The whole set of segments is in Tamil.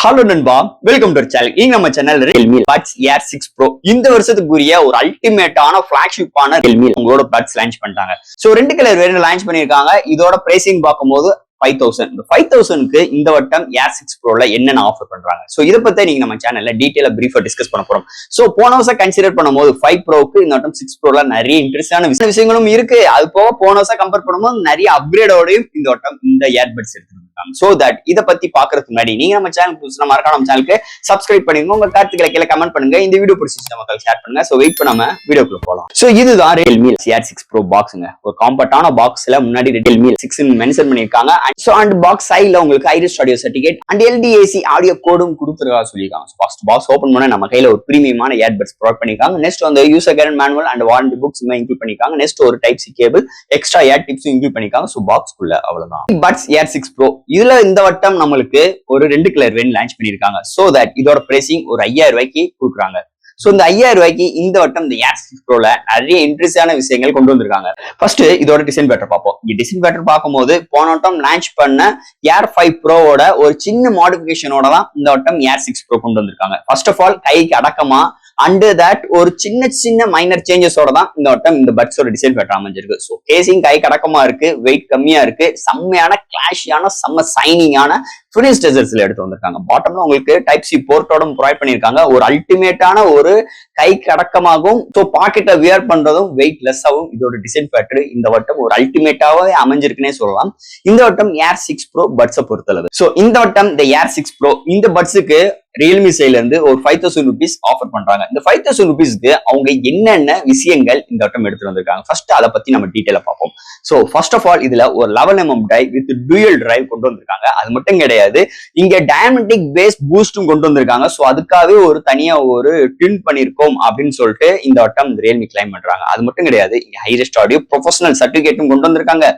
ஹலோ நண்பா, வெல்கம் டு சேனல். இங்க நம்ம channel Realme Buds Air 6 Pro இந்த வருஷத்துக்குரிய ஒரு அல்டிமேட்டான ஃபிளாக்ஷிப்பான Realme உங்களோட பட்ஸ் லான்ச் பண்ணிட்டாங்க. சோ ரெண்டு கலர் வேரியன்ட் லான்ச் பண்ணிருக்காங்க. இதோட பிரைசிங் பார்க்கும்போது 5000. 5000க்கு இந்த வட்டம் Air 6 Proல என்னென்ன ஆஃபர் பண்றாங்க, சோ இத பத்தி நீங்க நம்ம சேனல்ல டீடைலா பிரீஃபா டிஸ்கஸ் பண்ண போறோம். சோ போன வருஷம் கன்சிடர் பண்ணும்போது 5 Proக்கு இந்த வட்டம் 6 Proல நிறைய இன்ட்ரெஸ்டான விஷயங்களும் இருக்கு. அது போக போன வருஷம் கம்பேர் பண்ணும்போது நிறைய அப்கிரேடோடையும் இந்த வட்டம் இந்த இயர்பட்ஸ் எடுத்துருக்காங்க. சோ தட் இத பத்தி பாக்குறதுக்கு முன்னாடி நீங்க நம்ம சேனல் புதுசுனா மறக்காம நம்ம சேனலுக்கு சப்ஸ்கிரைப் பண்ணுங்க. உங்க கருத்துக்களை கீழே கமெண்ட் பண்ணுங்க. இந்த வீடியோ பிடிச்சிருந்தா மக்கள் ஷேர் பண்ணுங்க. சோ வெயிட் பண்ணாம வீடியோக்குள்ள போலாம். சோ இதுதான் Realme Air 6 Pro பாக்ஸ்ங்க. ஒரு காம்பேக்டான பாக்ஸ்ல முன்னாடி Realme 6 ன்னு மென்ஷன் பண்ணிருக்காங்க. சோ அண்ட் பாக்ஸ் சைடுல உங்களுக்கு hi res audio certificate and LDAC audio கோடும் கொடுத்துருக்கா சொல்லிருக்காங்க. ஃபர்ஸ்ட் பாக்ஸ் ஓபன் பண்ண நம்ம கையில ஒரு பிரீமியமான இயர்பட்ஸ் ப்ரொவைட் பண்ணிருக்காங்க. நெக்ஸ்ட் வந்து user guidance manual and warranty books include பண்ணிருக்காங்க. நெக்ஸ்ட் ஒரு type C cable, extra ear tips include பண்ணிருக்காங்க. சோ பாக்ஸ்க்குள்ள அவ்வளவுதான். பட்ஸ் Air 6 Pro இதுல இந்த வட்டம் நம்மளுக்கு ஒரு ரெண்டு கலர் வேரியன்ட் லான்ச் பண்ணிருக்காங்க. சோ தட் இதோட பிரைசிங் ஒரு 5000 ரூபாய்க்கு கொடுக்குறாங்க. சோ இந்த 5000 ரூபாய்க்கு இந்த வட்டம் இந்த Air 6 Proல நிறைய இன்ட்ரெஸ்டான விஷயங்கள் கொண்டு வந்திருக்காங்க. ஃபர்ஸ்ட் இதோட டிசைன் பேட்டர் பார்ப்போம். இந்த டிசைன் பேட்டர் பார்க்கும்போது போன வட்டம் லான்ச் பண்ண Air 5 Proவோட ஒரு சின்ன மாடிஃபிகேஷனோட தான் இந்த வட்டம் Air 6 Pro கொண்டு வந்திருக்காங்க. ஃபர்ஸ்ட் ஆஃப் ஆல் கைக்கு அடக்கமா அண்டர் தட் ஒரு சின்ன மைனர் சேஞ்சஸோட தான் இந்த வட்டம் இந்த பட்ஸோட டிசைன் பேட்டர் அமைஞ்சிருக்கு. ஸோ கேசிங் கை கடக்கமா இருக்கு, வெயிட் கம்மியா இருக்கு, செம்மையான கிளாஷியான செம்ம சைனிங்கான ஃபினிஷ் டெசர்ஸ்ல எடுத்து வந்திருக்காங்க. பாட்டம்ல உங்களுக்கு டைப் சி போர்ட்டோட ப்ரொவைட் பண்ணிருக்காங்க. ஒரு அல்டிமேட்டான ஒரு கை கடக்கமாகவும் ஸோ பாக்கெட்டை வியர் பண்றதும் வெயிட் லெஸ்ஸாகவும் இதோட டிசைன் பேட்டர் இந்த வட்டம் ஒரு அல்டிமேட்டாவே அமைஞ்சிருக்குன்னே சொல்லலாம். இந்த வட்டம் Air 6 Pro பட்ஸை பொறுத்தளவு. ஸோ இந்த வட்டம் இந்த Air 6 Pro இந்த பட்ஸுக்கு Realme சைட்ல இருந்து ஒரு 5000 rupees ஆஃபர் பண்றாங்க. இந்த 5000 rupeesக்கு அவங்க என்னென்ன விஷயங்கள் இந்த வட்டம் எடுத்துட்டு வந்திருக்காங்க ஃபர்ஸ்ட் அதை பத்தி நம்ம டீடைலா பார்ப்போம். சோ ஃபர்ஸ்ட் ஆஃப் ஆல் இதுல ஒரு 11mm drive with dual drive கொண்டு வந்திருக்காங்க. அது மட்டும் கிடையாது, இங்க டைனமிக் பேஸ் பூஸ்டும் கொண்டு வந்திருக்காங்க. சோ அதுக்காகவே ஒரு தனியா ஒரு டியூன் பண்ணிருக்கோம் அப்படின்னு சொல்லிட்டு இந்த வட்டம் Realme கிளைம் பண்றாங்க. அது மட்டும் கிடையாது, இங்க ஹைரஸ்ட் ஆடியோ ப்ரொஃபஷனல் சர்டிபிகேட்டும் கொண்டு வந்திருக்காங்க.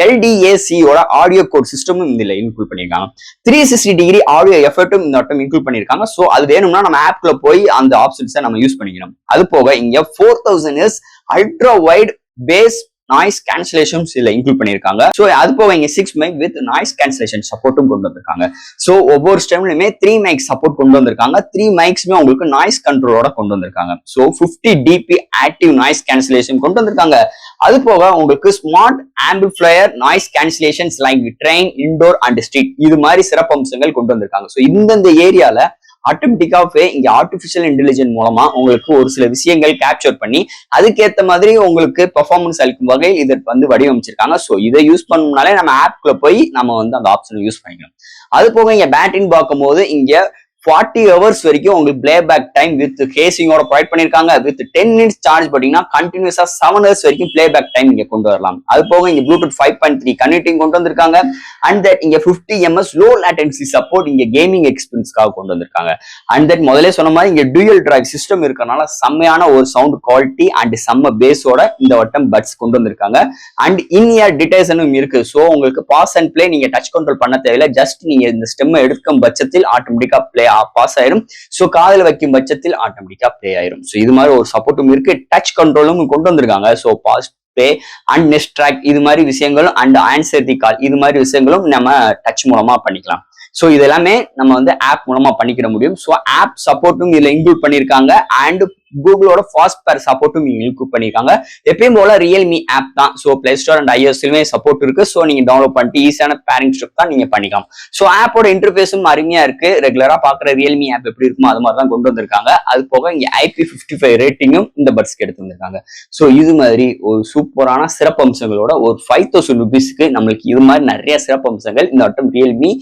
LDAC ஓட ஆடியோ கோட் சிஸ்டமும் இதுல இன்க்ளூட் பண்ணிருக்காங்க. 360 டிகிரி ஆடியோ எஃபெக்டும் இந்த வட்டம் இன்க்ளூட் பண்ணிருக்காங்க. சோ அது வேணும்னா நம்ம ஆப்ல போய் அந்த ஆப்ஷன்ஸை நம்ம யூஸ் பண்ணிக்கணும். அது போக இங்க 4000 is ultra wide phase noise cancellations இதுல இன்க்ளூட் பண்ணிருக்காங்க. சோ அது போக இங்க 6 mic வித் நாய்ஸ் கேன்சலேஷன் சப்போர்ட்டும் கொண்டு வந்திருக்காங்க. சோ ஒவ்வொரு ஸ்டெம்லயுமே 3 mic சப்போர்ட் கொண்டு வந்திருக்காங்க. 3 micsமே உங்களுக்கு நாய்ஸ் கண்ட்ரோலோட கொண்டு வந்திருக்காங்க. So 50 dB active noise cancellation கொண்டு வந்திருக்காங்க. அது போக உங்களுக்கு smart amplifier noise cancellations like train, indoor and street இது மாதிரி சிறப்பம்சங்கள் கொண்டு வந்திருக்காங்க. சோ இந்தந்த ஏரியால ஆட்டோமேட்டிக்காவே இங்க ஆர்டிபிஷியல் இன்டெலிஜென்ஸ் மூலமா உங்களுக்கு ஒரு சில விஷயங்கள் கேப்சர் பண்ணி அதுக்கேற்ற மாதிரி உங்களுக்கு பெர்ஃபார்மன்ஸ் அளிக்கும் வகையில் இதை வந்து வடிவமைச்சிருக்காங்க. ஸோ இதை யூஸ் பண்ணணும்னாலே நம்ம ஆப்குள்ள போய் நம்ம வந்து அந்த ஆப்ஷனை யூஸ் பண்ணிக்கணும். அது போக இங்க பேட்டரின்னு பார்க்கும்போது இங்க 40 hours வரைக்கும் உங்களுக்கு பிளே பேக் டைம் வித் கேசிங்கோட ப்ரொவைட் பண்ணிருக்காங்க. வித் 10 minutes சார்ஜ் பண்ணீங்கன்னா கண்டினியூஸா 7 hours வரைக்கும் பிளே பேக் டைம் இங்க கொண்டு வரலாம். அது போக இங்க ப்ளூடூத் 5.3 கனெக்டிங் கொண்டு வந்திருக்காங்க. அண்ட் தட் இங்க 50 ms லோ லேட்டன்சி சப்போர்ட் இங்க கேமிங் எக்ஸ்பீரியன்ஸ்க்காக கொண்டு வந்திருக்காங்க. அண்ட் தட் முதல்ல சொன்ன மாதிரி இங்க டூயல் டிரைவ் சிஸ்டம் இருக்கறனால செம்மையான ஒரு சவுண்ட் குவாலிட்டி அண்ட் செம்ம பேஸோட இந்த வட்டம் பட்ஸ் கொண்டு வந்திருக்காங்க. அண்ட் இன் இயர் டிடெக்ஷனும் இருக்கு. ஸோ உங்களுக்கு பாஸ் அண்ட் பிளே நீங்க டச் கண்ட்ரோல் பண்ண தேவையில்லை. ஜஸ்ட் நீங்க இந்த ஸ்டெம் எடுக்கும் பட்சத்தில் ஆட்டோமேட்டிக்கா பிளே பாஸ் ஆயிரும். சோ காதுல வைக்கும் பட்சத்தில் ஆட்டோமேட்டிக்கா பிளே ஆயிரும். சோ இது மாதிரி ஒரு சப்போர்ட்டும் இருக்கு. டச் கண்ட்ரோலும் கொண்டு வந்திருக்காங்க. So pause play and next track இது மாதிரி விஷயங்களும் அண்ட் ஆன்சர் தி கால் இது மாதிரி விஷயங்களும் நம்ம டச் மூலமா பண்ணிக்கலாம். சோ இது எல்லாமே நம்ம வந்து ஆப் மூலமா பண்ணிக்கிற முடியும். சோ ஆப் சப்போர்ட்டும் இதுல இன்க்ளூட் பண்ணிருக்காங்க. அண்ட் கூகுளோட ஃபாஸ்ட் பேர் சப்போர்ட்டும் இன்க்ளூட் பண்ணிருக்காங்க. எப்பயும் போல Realme ஆப் தான். சோ பிளே ஸ்டோர் அண்ட் iOSலயுமே சப்போர்ட் இருக்கு. சோ நீங்க டவுன்லோட் பண்ணிட்டு ஈஸியான பேரிங் ஸ்டெப் தான் நீங்க பண்ணிக்கலாம். சோ ஆப்போட இன்டர்ஃபேஸும் அருமையா இருக்கு. ரெகுலரா பாக்குற Realme ஆப் எப்படி இருக்குமோ அது மாதிரி தான் கொண்டு வந்திருக்காங்க. அது போக இங்க IP55 ரேட்டிங்கும் இந்த பட்ஸ்க்கு எடுத்து வந்திருக்காங்க. சோ இது மாதிரி ஒரு சூப்பரான சிறப்பம்சங்களோட ஒரு 5000 rupeesக்கு நம்மளுக்கு இது மாதிரி நிறைய சிறப்பம்சங்கள் இந்த வட்டம் Realme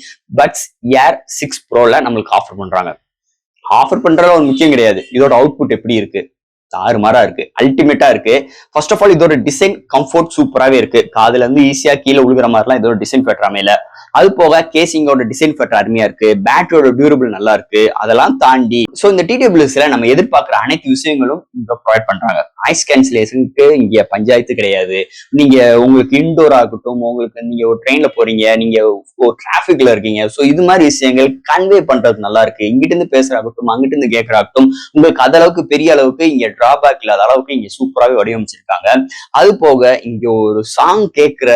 Buds Air 6 Proல நம்மளுக்கு ஆஃபர் பண்றாங்க. ஆஃபர் பண்றது ஒரு முக்கியம் கிடையாது, இதோட அவுட்புட் எப்படி இருக்கு, தாறுமாறா இருக்கு, அல்டிமேட்டா இருக்கு. ஃபர்ஸ்ட் ஆஃப் ஆல் இதோட டிசைன் கம்ஃபர்ட் சூப்பராகவே இருக்கு. காதுல இருந்து ஈஸியா கீழே உழுகிற மாதிரிலாம் இதோட டிசைன் பேட்டர் அமையல. அது போக கேசிங்கோட டிசைன் பேட்டர் அருமையா இருக்கு. பேட்டரியோட டியூரபிள் நல்லா இருக்கு. அதெல்லாம் தாண்டி சோ இந்த TWSல நம்ம எதிர்பார்க்கிற அனைத்து விஷயங்களும் இங்க ப்ரொவைட் பண்றாங்க. நாய்ஸ் கேன்சலேஷனுக்கு இங்க பஞ்சாயத்து கிடையாது. நீங்க உங்களுக்கு இன்டோர் ஆகட்டும், உங்களுக்கு நீங்க ஒரு ட்ரெயின்ல போறீங்க, நீங்க ஒரு டிராபிக்ல இருக்கீங்க, சோ இது மாதிரி விஷயங்கள் கன்வே பண்றது நல்லா இருக்கு. இங்கிட்ட இருந்து பேசுறாகட்டும், அங்கிட்ட இருந்து கேட்கறாகட்டும், உங்களுக்கு அந்த அளவுக்கு பெரிய அளவுக்கு இங்க டிராபேக் இல்லாத அளவுக்கு இங்க சூப்பராகவே வடிவமைச்சிருக்காங்க. அது போக இங்க ஒரு சாங் கேட்கிற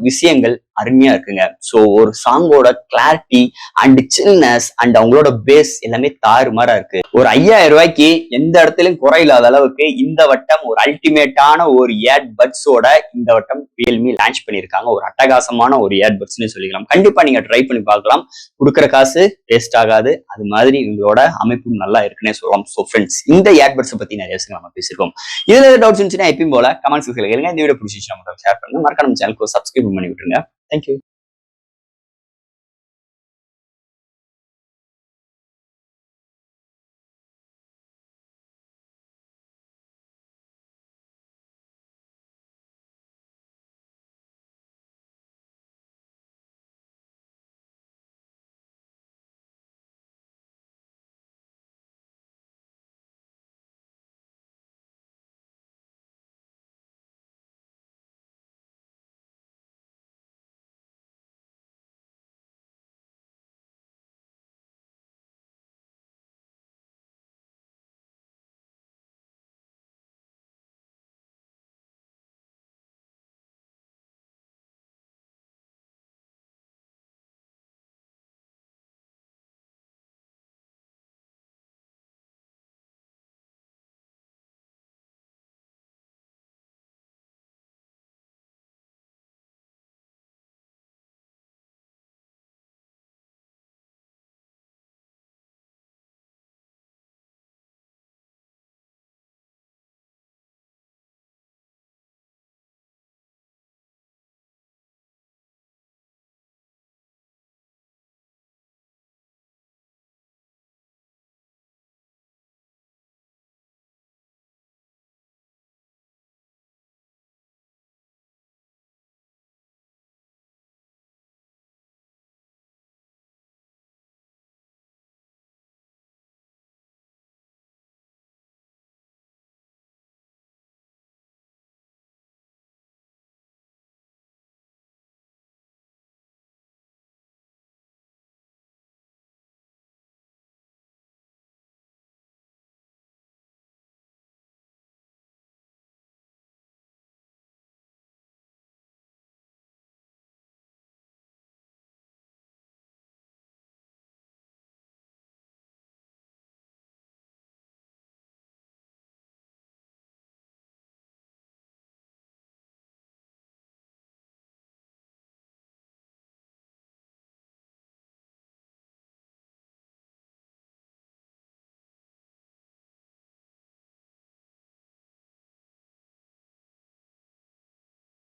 விஷயங்கள் அருமையா இருக்குங்க. சோ ஒரு சாங்கோட கிளாரிட்டி அண்ட் சில்னஸ் அண்ட் அவங்களோட பேஸ் எல்லாமே தாறுமாறா இருக்கு. ஒரு 5000 ரூபாய்க்கு எந்த இடத்துலயும் குறை இல்லாத அளவுக்கு இந்த வட்டம் ஒரு அல்டிமேட்டான ஒரு ஏர்பட்ஸோட இந்த வட்டம் ரியல்மி லான்ச் பண்ணியிருக்காங்க. ஒரு அட்டகாசமான ஒரு ஏர்பட்ஸ்னு சொல்லிக்கலாம். கண்டிப்பா நீங்க ட்ரை பண்ணி பார்க்கலாம். கொடுக்குற காசு வேஸ்ட் ஆகாது. அது மாதிரி இவங்களோட அமைப்பும் நல்லா இருக்குன்னே சொல்லலாம். சோ ஃப்ரெண்ட்ஸ், இந்த ஏர்பட்ஸ் பத்தி நிறைய விஷயம் நம்ம பேசிருக்கோம். இதுல ஏதாவது டவுட்ஸ் இருந்துச்சுன்னா எப்பயும் போல கமெண்ட்ஸ் கேளுங்க. இந்த வீடியோ பிடிச்சிச்சுன்னா ஷேர் பண்ணுங்க. மறக்காம சேனலுக்கு சப்ஸ்கிரைப் பண்ணி விட்டுருங்க. Thank you.